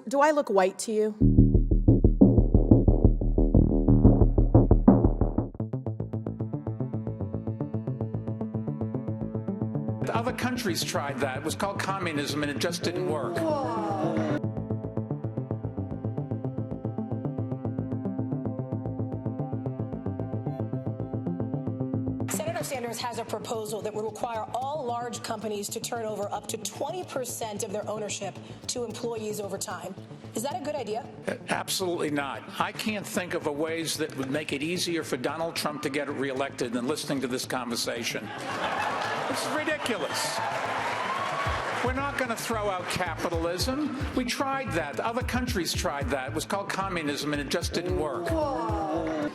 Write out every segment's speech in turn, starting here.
do I look white to you? Other countries tried that. It was called communism, and it just didn't work. Senator Sanders has a proposal that would require all large companies to turn over up to 20% of their ownership to employees over time. Is that a good idea? Absolutely not. I can't think of a ways that would make it easier for Donald Trump to get reelected than listening to this conversation. This is ridiculous. We're not going to throw out capitalism. We tried that. Other countries tried that. It was called communism, and it just didn't work.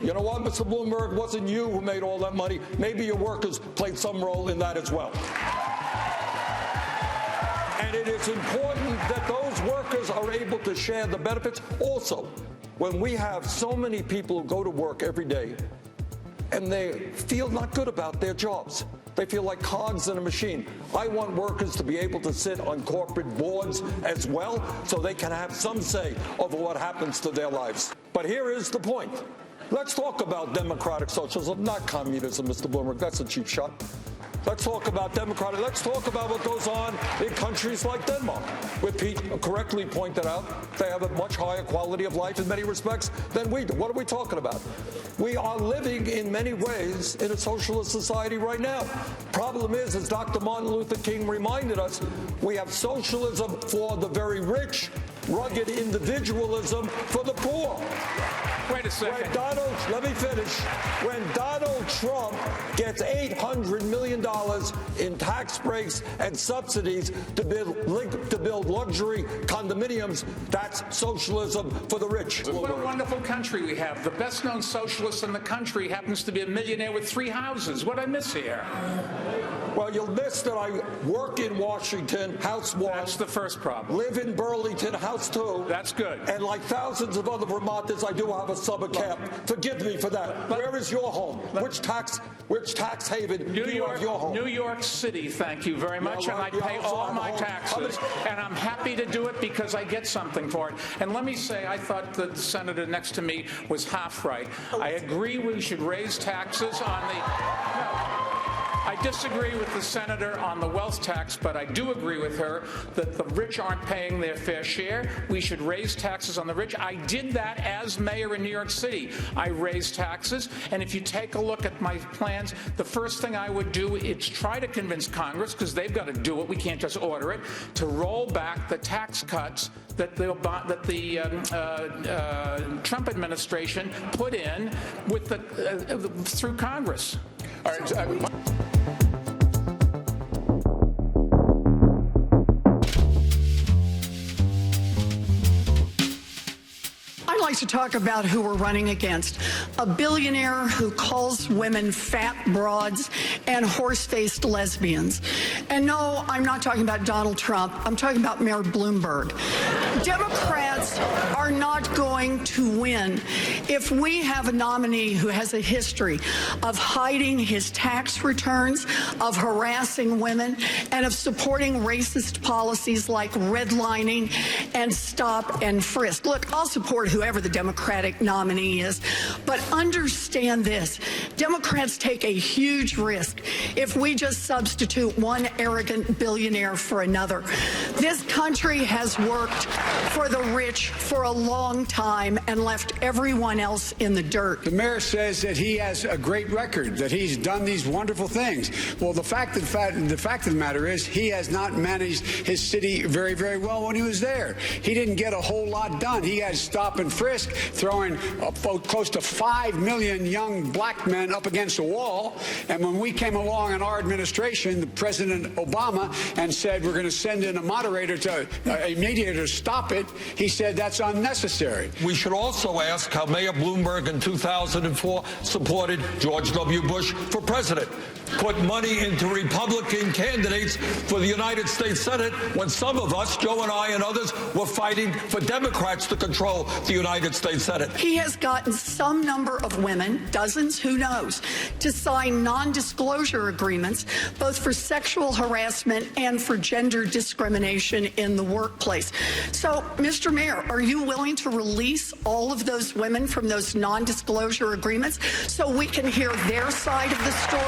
You know what, Mr. Bloomberg? It wasn't you who made all that money. Maybe your workers played some role in that as well. And it is important that those workers are able to share the benefits. Also, when we have so many people who go to work every day and they feel not good about their jobs, they feel like cogs in a machine. I want workers to be able to sit on corporate boards as well so they can have some say over what happens to their lives. But here is the point. Let's talk about democratic socialism, not communism, Mr. Bloomberg. That's a cheap shot. Let's talk about democratic. Let's talk about what goes on in countries like Denmark, where Pete correctly pointed out they have a much higher quality of life in many respects than we do. What are we talking about? We are living in many ways in a socialist society right now. Problem is, as Dr. Martin Luther King reminded us, we have socialism for the very rich, rugged individualism for the poor. Wait a second. Let me finish. When Donald Trump gets $800 million in tax breaks and subsidies to build luxury condominiums, that's socialism for the rich. What a wonderful country we have. The best-known socialist in the country happens to be a millionaire with 3 houses. What I miss here? Well, you'll miss that I work in Washington, house one. That's the first problem. Live in Burlington, house 2. That's good. And like thousands of other Vermonters, I do have a summer camp. Forgive me for that. Where is your home? Which tax haven do you have your home? New York City, thank you very much. And I pay all my taxes. And I'm happy to do it because I get something for it. And let me say, I thought the senator next to me was half right. I agree we should raise taxes on the... I disagree with the senator on the wealth tax, but I do agree with her that the rich aren't paying their fair share. We should raise taxes on the rich. I did that as mayor in New York City. I raised taxes, and if you take a look at my plans, the first thing I would do is try to convince Congress, because they've got to do it, we can't just order it, to roll back the tax cuts that the Trump administration put in with through Congress. All right. I'd like to talk about who we're running against. A billionaire who calls women fat broads and horse-faced lesbians. And no, I'm not talking about Donald Trump. I'm talking about Mayor Bloomberg. Democrats are not going to win if we have a nominee who has a history of hiding his tax returns, of harassing women, and of supporting racist policies like redlining and stop and frisk. Look, I'll support whoever the Democratic nominee is, but understand this. Democrats take a huge risk if we just substitute one arrogant billionaire for another. This country has worked for the rich for a long time and left everyone else in the dirt. The mayor says that he has a great record, that he's done these wonderful things. Well, the fact of the matter is he has not managed his city very, very well when he was there. He didn't get a whole lot done. He had stop and frisk, throwing close to 5 million young black men up against a wall. And when we came along in our administration, the President Obama, and said we're going to send in a mediator to stop it, he said that's unnecessary. We should also ask how Mayor Bloomberg in 2004 supported George W. Bush for president, put money into Republican candidates for the United States Senate when some of us, Joe and I and others, were fighting for Democrats to control the United States Senate. He has gotten some number of women, dozens, who knows, to sign non-disclosure agreements, both for sexual harassment and for gender discrimination. discrimination in the workplace. So, Mr. Mayor, are you willing to release all of those women from those non-disclosure agreements so we can hear their side of the story?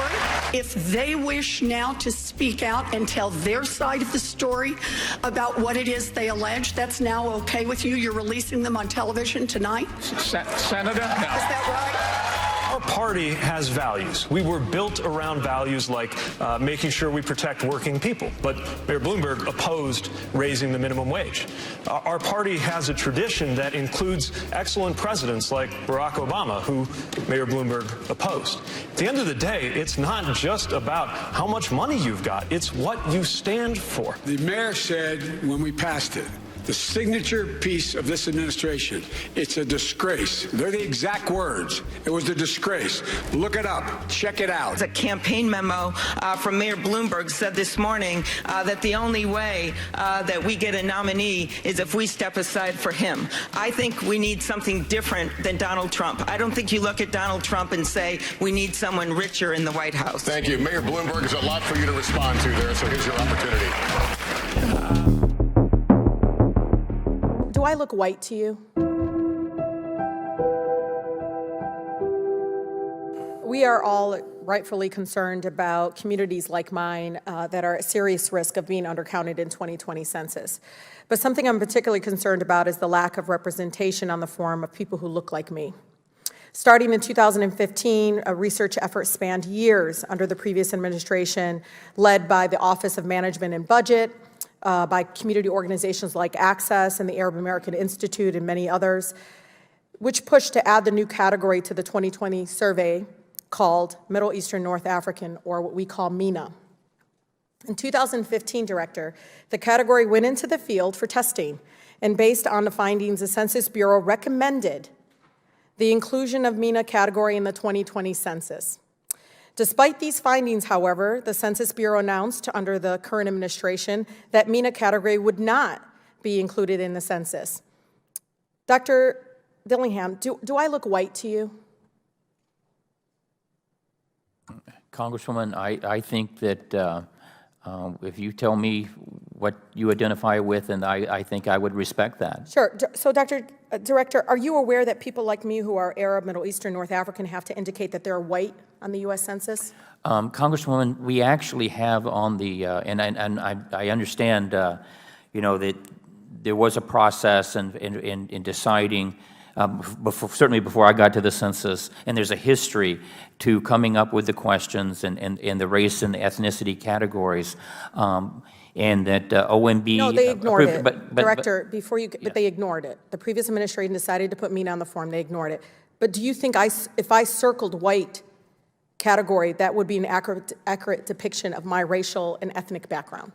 If they wish now to speak out and tell their side of the story about what it is they allege, that's now okay with you? You're releasing them on television tonight? Senator, no. Is that right? Our party has values. We were built around values like making sure we protect working people. But Mayor Bloomberg opposed raising the minimum wage. Our party has a tradition that includes excellent presidents like Barack Obama, who Mayor Bloomberg opposed. At the end of the day, it's not just about how much money you've got. It's what you stand for. The mayor said when we passed it, the signature piece of this administration, it's a disgrace. They're the exact words. It was a disgrace. Look it up. Check it out. A campaign memo from Mayor Bloomberg said this morning that the only way that we get a nominee is if we step aside for him. I think we need something different than Donald Trump. I don't think you look at Donald Trump and say we need someone richer in the White House. Thank you. Mayor Bloomberg, there's a lot for you to respond to there, so here's your opportunity. Do I look white to you? We are all rightfully concerned about communities like mine that are at serious risk of being undercounted in 2020 census. But something I'm particularly concerned about is the lack of representation on the form of people who look like me. Starting in 2015, a research effort spanned years under the previous administration, led by the Office of Management and Budget, by community organizations like Access and the Arab American Institute and many others, which pushed to add the new category to the 2020 survey called Middle Eastern North African, or what we call MENA. In 2015, Director, the category went into the field for testing, and based on the findings, the Census Bureau recommended the inclusion of MENA category in the 2020 census. Despite these findings, however, the Census Bureau announced under the current administration that MENA category would not be included in the census. Dr. Dillingham, do I look white to you? Congresswoman, I think that if you tell me what you identify with, and I think I would respect that. Sure. So, Dr. Director, are you aware that people like me who are Arab, Middle Eastern, North African have to indicate that they're white on the U.S. Census? Congresswoman, we actually have on the, and I understand, that there was a process in deciding, certainly before I got to the census, and there's a history to coming up with the questions and the race and the ethnicity categories, and that OMB... No, they ignored it. Director, but they ignored it. The previous administration decided to put MENA on the form. They ignored it. But do you think if I circled white category, that would be an accurate depiction of my racial and ethnic background?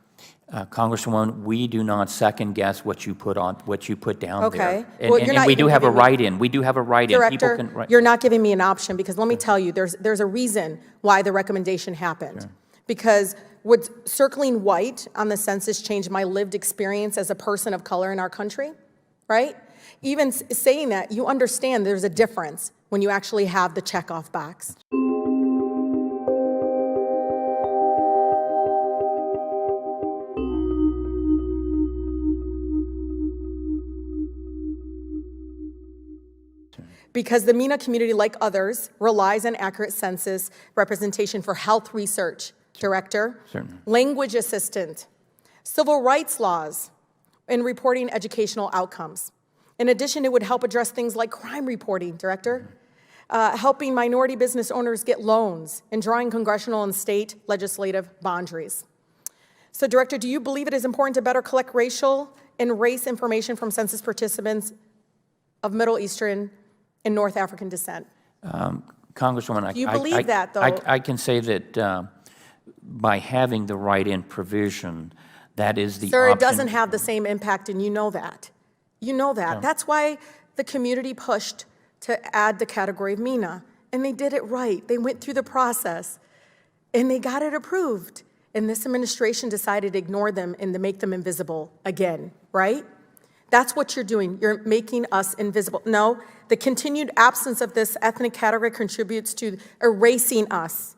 Congresswoman, we do not second guess what you put down okay. there. Well, and we do have a write-in. We do have a write-in. Director, people can you're not giving me an option, because let me tell you, there's a reason why the recommendation happened. Sure. Because would circling white on the census change my lived experience as a person of color in our country, right? Even saying that, you understand there's a difference when you actually have the checkoff box. Because the MENA community, like others, relies on accurate census representation for health research, Director, certainly, language assistant, civil rights laws, and reporting educational outcomes. In addition, it would help address things like crime reporting, Director, helping minority business owners get loans, and drawing congressional and state legislative boundaries. So, Director, do you believe it is important to better collect racial and race information from census participants of Middle Eastern and North African descent? Congresswoman, do you believe that, though? I can say that by having the write-in provision, that is the Sir, option. it doesn't have the same impact, and you know that. You know that. Yeah. That's why the community pushed to add the category of MENA, and they did it right. They went through the process, and they got it approved. And this administration decided to ignore them and to make them invisible again, right? That's what you're doing. You're making us invisible. No, the continued absence of this ethnic category contributes to erasing us.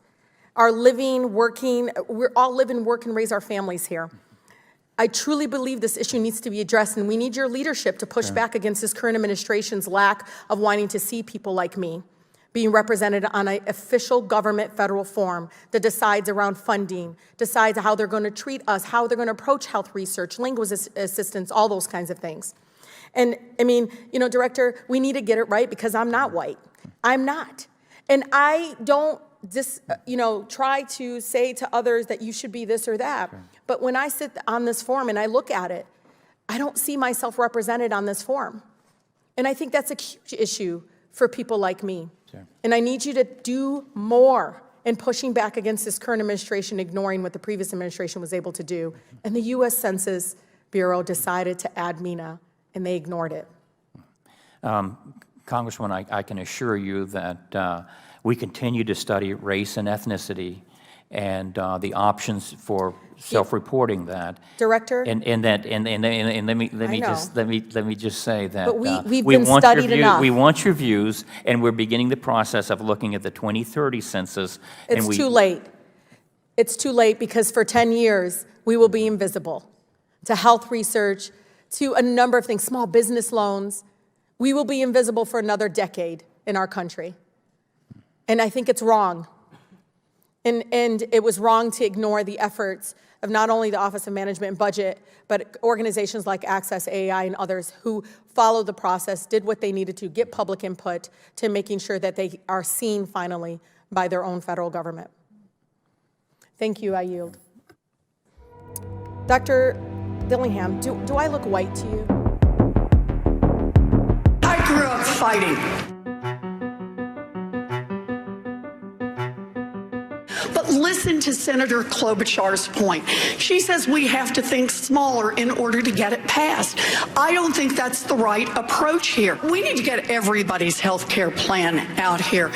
Our living, working, we all live and work and raise our families here. I truly believe this issue needs to be addressed, and we need your leadership to push back against this current administration's lack of wanting to see people like me being represented on an official government federal forum that decides around funding, decides how they're going to treat us, how they're going to approach health research, linguist assistance, all those kinds of things. And I mean, you know, Director, we need to get it right because I'm not white. I'm not. And I don't just, you know, try to say to others that you should be this or that. Sure. But when I sit on this forum and I look at it, I don't see myself represented on this forum. And I think that's a huge issue for people like me. Sure. And I need you to do more in pushing back against this current administration, ignoring what the previous administration was able to do. And the U.S. Census Bureau decided to add MENA, and they ignored it. Congresswoman, I can assure you that we continue to study race and ethnicity and the options for self-reporting that. Director? And let me just say that but we've been studied enough. We want your views, and we're beginning the process of looking at the 2030 census. It's too late. It's too late because for 10 years we will be invisible to health research, to a number of things, small business loans. We will be invisible for another decade in our country. And I think it's wrong. And it was wrong to ignore the efforts of not only the Office of Management and Budget, but organizations like Access, a.k.a. and others who followed the process, did what they needed to, get public input to making sure that they are seen finally by their own federal government. Thank you, I yield. Dr. Dillingham, do I look white to you? I grew up fighting. But listen to Senator Klobuchar's point. She says we have to think smaller in order to get it passed. I don't think that's the right approach here. We need to get everybody's health care plan out here.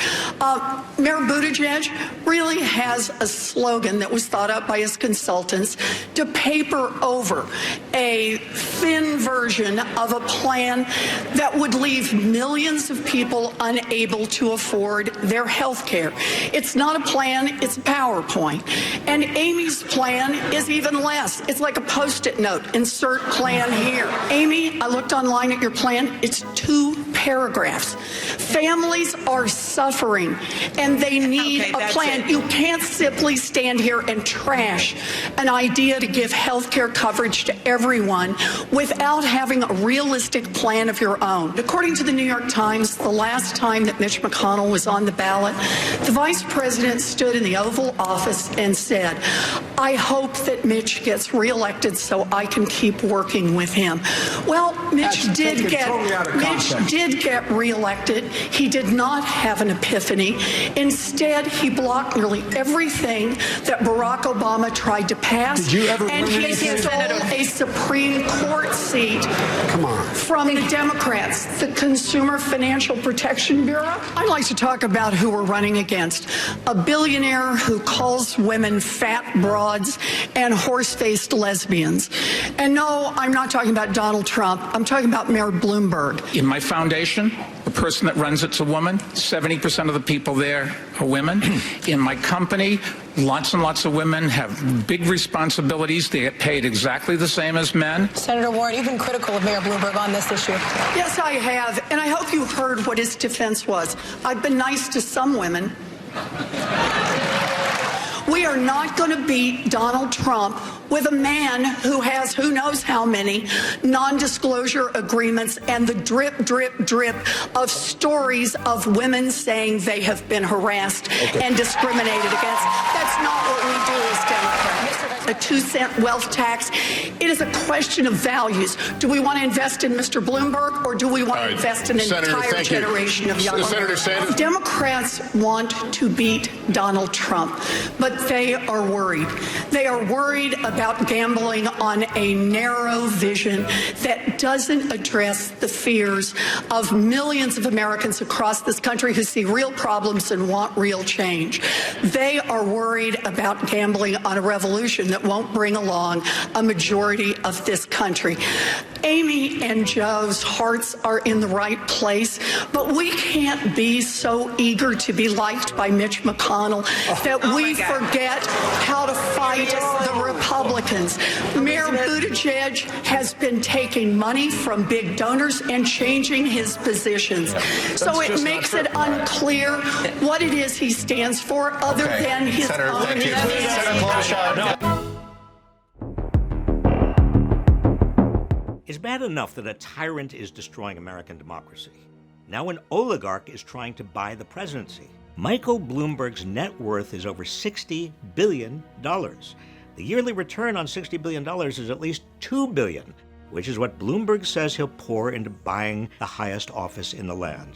Mayor Buttigieg really has a slogan that was thought up by his consultants to paper over a thin version of a plan that would leave millions of people unable to afford their health care. It's not a plan, it's a PowerPoint. And Amy's plan is even less. It's like a Post-it note, insert plan here. Amy, I looked online at your plan, it's 2 paragraphs. Families are suffering and they need a plan. You can't simply stand here and trash an idea to give health care coverage to everyone without having a realistic plan of your own. According to the New York Times, the last time that Mitch McConnell was on the ballot, the vice president stood in the Oval Office and said, I hope that Mitch gets reelected so I can keep working with him. Well, Mitch did get reelected. He did not have an epiphany. Instead, he blocked nearly everything that Barack Obama tried to pass. Did you ever and he stole a Supreme Court seat from the Democrats, the Consumer Financial Protection Bureau. I'd like to talk about who we're running against. A billionaire who calls women fat broads and horse-faced lesbians. And no, I'm not talking about Donald Trump. I'm talking about Mayor Bloomberg. In my foundation, the person that runs it's a woman. 70% of the people there are women. In my company, lots and lots of women have big responsibilities. They get paid exactly the same as men. Senator Warren, you've been critical of Mayor Bloomberg on this issue. Yes, I have, and I hope you heard what his defense was. I've been nice to some women. We are not going to beat Donald Trump with a man who has who knows how many non-disclosure agreements and the drip, drip, drip of stories of women saying they have been harassed and discriminated against. That's not what we do as Democrats. A 2-cent wealth tax. It is a question of values. Do we want to invest in Mr. Bloomberg or do we want to invest in an entire generation of young women? Democrats want to beat Donald Trump, but they are worried. They are worried about gambling on a narrow vision that doesn't address the fears of millions of Americans across this country who see real problems and want real change. They are worried about gambling on a revolution that that won't bring along a majority of this country. Amy and Joe's hearts are in the right place, but we can't be so eager to be liked by Mitch McConnell that we forget how to fight the Republicans. Mayor Buttigieg has been taking money from big donors and changing his positions. So it makes it unclear what it is he stands for other than his Senator, own. thank you. Senator Klobuchar. It's bad enough that a tyrant is destroying American democracy. Now an oligarch is trying to buy the presidency. Michael Bloomberg's net worth is over $60 billion. The yearly return on $60 billion is at least $2 billion, which is what Bloomberg says he'll pour into buying the highest office in the land.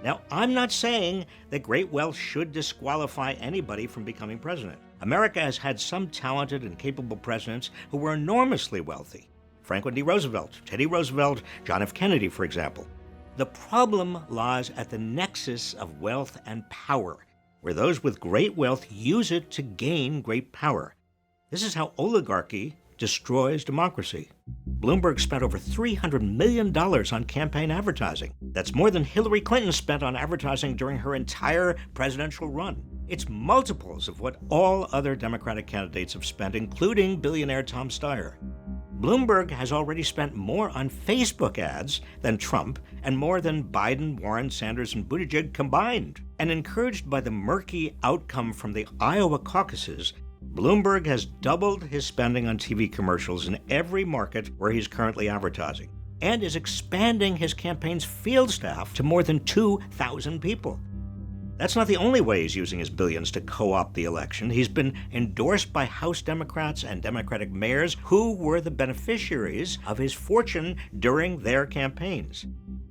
Now, I'm not saying that great wealth should disqualify anybody from becoming president. America has had some talented and capable presidents who were enormously wealthy. Franklin D. Roosevelt, Teddy Roosevelt, John F. Kennedy, for example. The problem lies at the nexus of wealth and power, where those with great wealth use it to gain great power. This is how oligarchy destroys democracy. Bloomberg spent over $300 million on campaign advertising. That's more than Hillary Clinton spent on advertising during her entire presidential run. It's multiples of what all other Democratic candidates have spent, including billionaire Tom Steyer. Bloomberg has already spent more on Facebook ads than Trump and more than Biden, Warren, Sanders, and Buttigieg combined. And encouraged by the murky outcome from the Iowa caucuses, Bloomberg has doubled his spending on TV commercials in every market where he's currently advertising, and is expanding his campaign's field staff to more than 2,000 people. That's not the only way he's using his billions to co-opt the election. He's been endorsed by House Democrats and Democratic mayors who were the beneficiaries of his fortune during their campaigns.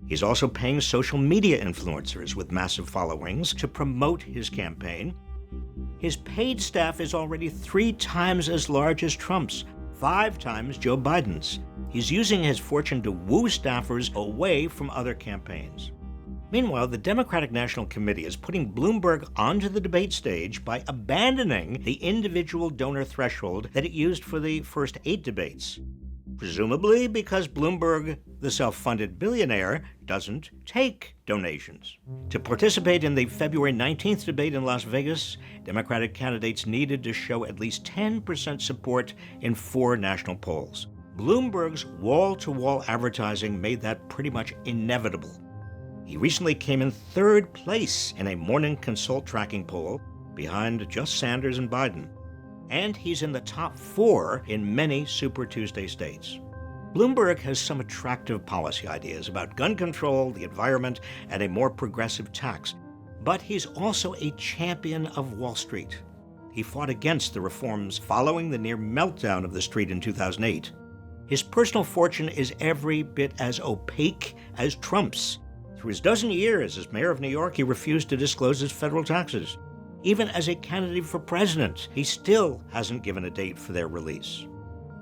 He's also paying social media influencers with massive followings to promote his campaign. His paid staff is already 3 times as large as Trump's, 5 times Joe Biden's. He's using his fortune to woo staffers away from other campaigns. Meanwhile, the Democratic National Committee is putting Bloomberg onto the debate stage by abandoning the individual donor threshold that it used for the first 8 debates. Presumably because Bloomberg, the self-funded billionaire, doesn't take donations. To participate in the February 19th debate in Las Vegas, Democratic candidates needed to show at least 10% support in 4 national polls. Bloomberg's wall-to-wall advertising made that pretty much inevitable. He recently came in 3rd place in a Morning Consult tracking poll, behind just Sanders and Biden. And he's in the top 4 in many Super Tuesday states. Bloomberg has some attractive policy ideas about gun control, the environment, and a more progressive tax. But he's also a champion of Wall Street. He fought against the reforms following the near meltdown of the street in 2008. His personal fortune is every bit as opaque as Trump's. Through his dozen years as mayor of New York, he refused to disclose his federal taxes. Even as a candidate for president, he still hasn't given a date for their release.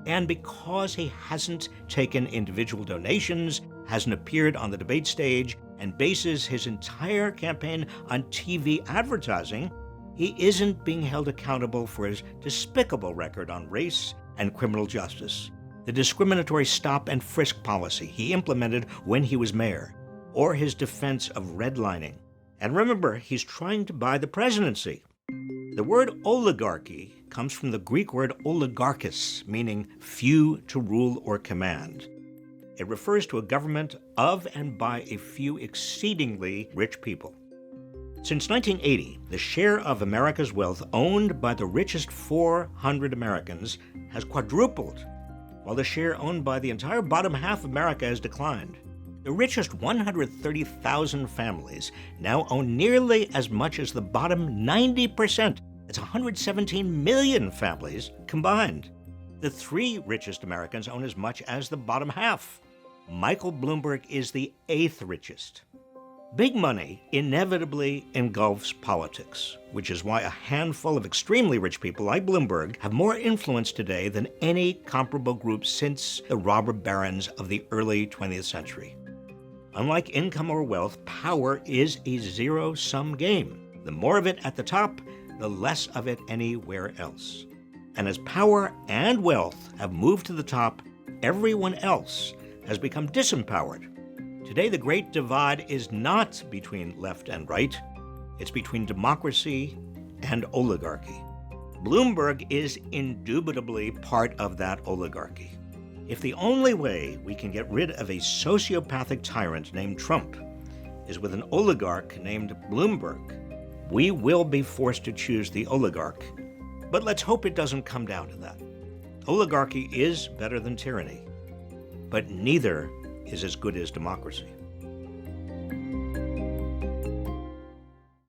And because he hasn't taken individual donations, hasn't appeared on the debate stage, and bases his entire campaign on TV advertising, he isn't being held accountable for his despicable record on race and criminal justice, the discriminatory stop and frisk policy he implemented when he was mayor, or his defense of redlining. And remember, he's trying to buy the presidency. The word oligarchy comes from the Greek word oligarchos, meaning few to rule or command. It refers to a government of and by a few exceedingly rich people. Since 1980, the share of America's wealth owned by the richest 400 Americans has quadrupled, while the share owned by the entire bottom half of America has declined. The richest 130,000 families now own nearly as much as the bottom 90%. That's 117 million families combined. The 3 richest Americans own as much as the bottom half. Michael Bloomberg is the 8th richest. Big money inevitably engulfs politics, which is why a handful of extremely rich people like Bloomberg have more influence today than any comparable group since the robber barons of the early 20th century. Unlike income or wealth, power is a zero-sum game. The more of it at the top, the less of it anywhere else. And as power and wealth have moved to the top, everyone else has become disempowered. Today, the great divide is not between left and right. It's between democracy and oligarchy. Bloomberg is indubitably part of that oligarchy. If the only way we can get rid of a sociopathic tyrant named Trump is with an oligarch named Bloomberg, we will be forced to choose the oligarch. But let's hope it doesn't come down to that. Oligarchy is better than tyranny, but neither is as good as democracy.